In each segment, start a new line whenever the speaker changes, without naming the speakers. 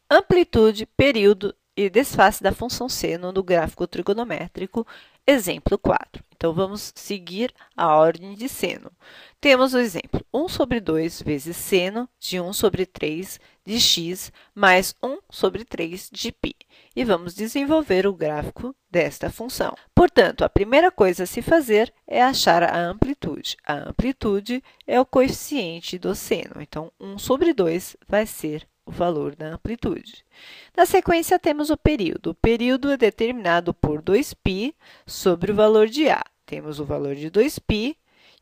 Amplitude, período e desface da função seno no gráfico trigonométrico, exemplo 4. Então, vamos seguir a ordem de seno. Temos o exemplo 1 sobre 2 vezes seno de 1 sobre 3 de x mais 1 sobre 3 de π. E vamos desenvolver o gráfico desta função. Portanto, a primeira coisa a se fazer é achar a amplitude. A amplitude é o coeficiente do seno. Então, 1 sobre 2 vai ser o valor da amplitude. Na sequência, temos o período. O período é determinado por 2π sobre o valor de A. Temos o valor de 2π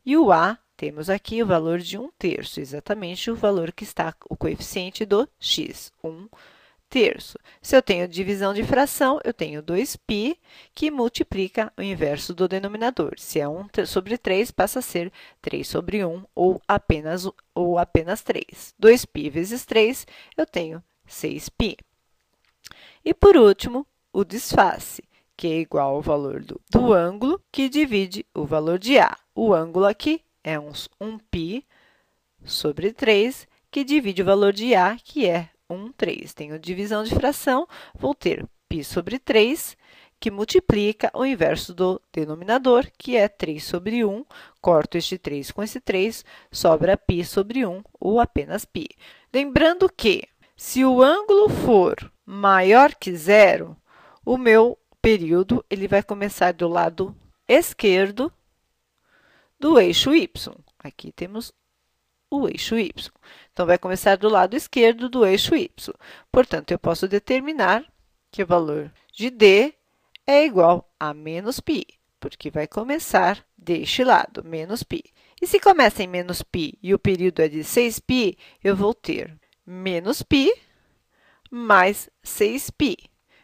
e o A, temos aqui o valor de 1/3, exatamente o valor que está o coeficiente do x, 1/3. Se eu tenho divisão de fração, eu tenho 2π que multiplica o inverso do denominador. Se é 1 sobre 3, passa a ser 3 sobre 1 ou apenas 3. 2π vezes 3, eu tenho 6π. E, por último, o desface, que é igual ao valor do ângulo, que divide o valor de A. O ângulo aqui é 1π sobre 3, que divide o valor de A, que é 1/3. Tenho divisão de fração, vou ter π sobre 3, que multiplica o inverso do denominador, que é 3 sobre 1. Corto este 3 com esse 3, sobra π sobre 1, ou apenas π. Lembrando que, se o ângulo for maior que zero, o meu período ele vai começar do lado esquerdo do eixo y. Aqui temos o eixo y. Então, vai começar do lado esquerdo do eixo y. Portanto, eu posso determinar que o valor de D é igual a menos π, porque vai começar deste lado, menos π. E se começa em menos π e o período é de 6π, eu vou ter menos π mais 6π.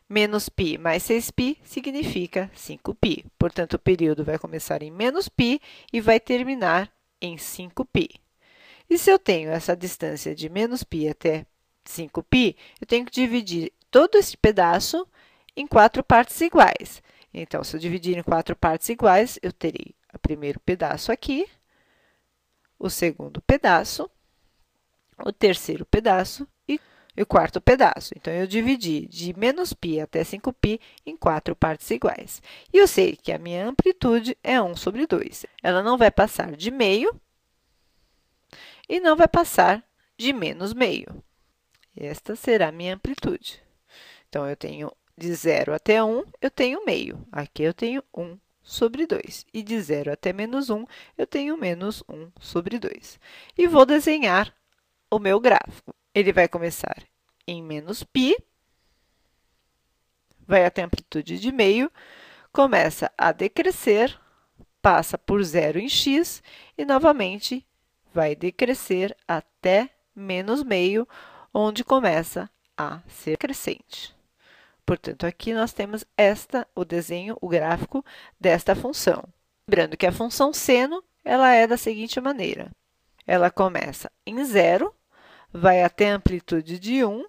Menos π mais 6π significa 5π. Portanto, o período vai começar em menos π e vai terminar em 5π. E se eu tenho essa distância de menos π até 5π, eu tenho que dividir todo esse pedaço em 4 partes iguais. Então, se eu dividir em 4 partes iguais, eu terei o primeiro pedaço aqui, o segundo pedaço, o terceiro pedaço e o quarto pedaço. Então, eu dividi de menos π até 5π em 4 partes iguais. E eu sei que a minha amplitude é 1 sobre 2. Ela não vai passar de meio e não vai passar de menos meio. Esta será a minha amplitude. Então, eu tenho de 0 até 1, eu tenho meio. Aqui eu tenho 1 sobre 2. E de 0 até menos 1, eu tenho menos 1 sobre 2. E vou desenhar o meu gráfico. Ele vai começar em menos π, vai até a amplitude de meio, começa a decrescer, passa por 0 em x e, novamente, vai decrescer até menos meio, onde começa a ser crescente. Portanto, aqui nós temos o desenho, o gráfico desta função. Lembrando que a função seno, ela é da seguinte maneira. Ela começa em 0, vai até a amplitude de 1,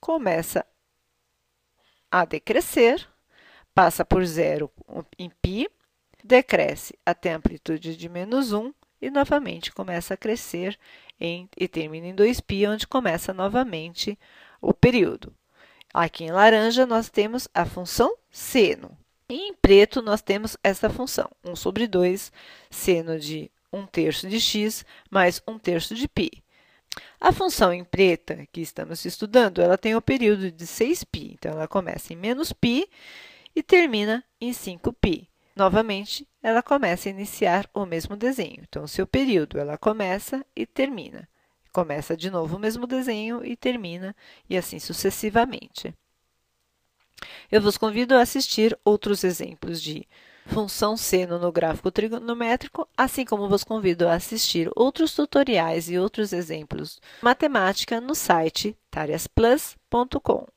começa a decrescer, passa por 0 em π, decresce até a amplitude de menos 1 e, novamente, começa a crescer e termina em 2π, onde começa novamente o período. Aqui em laranja, nós temos a função seno. E em preto, nós temos essa função, 1 sobre 2, seno de 1/3 de x mais 1/3 de π. A função em preta, que estamos estudando, ela tem o período de 6π. Então, ela começa em menos π e termina em 5π. Novamente, ela começa a iniciar o mesmo desenho. Então, o seu período, ela começa e termina. Começa de novo o mesmo desenho e termina, e assim sucessivamente. Eu vos convido a assistir outros exemplos de função seno no gráfico trigonométrico, assim como vos convido a assistir outros tutoriais e outros exemplos de matemática no site tariasplus.com.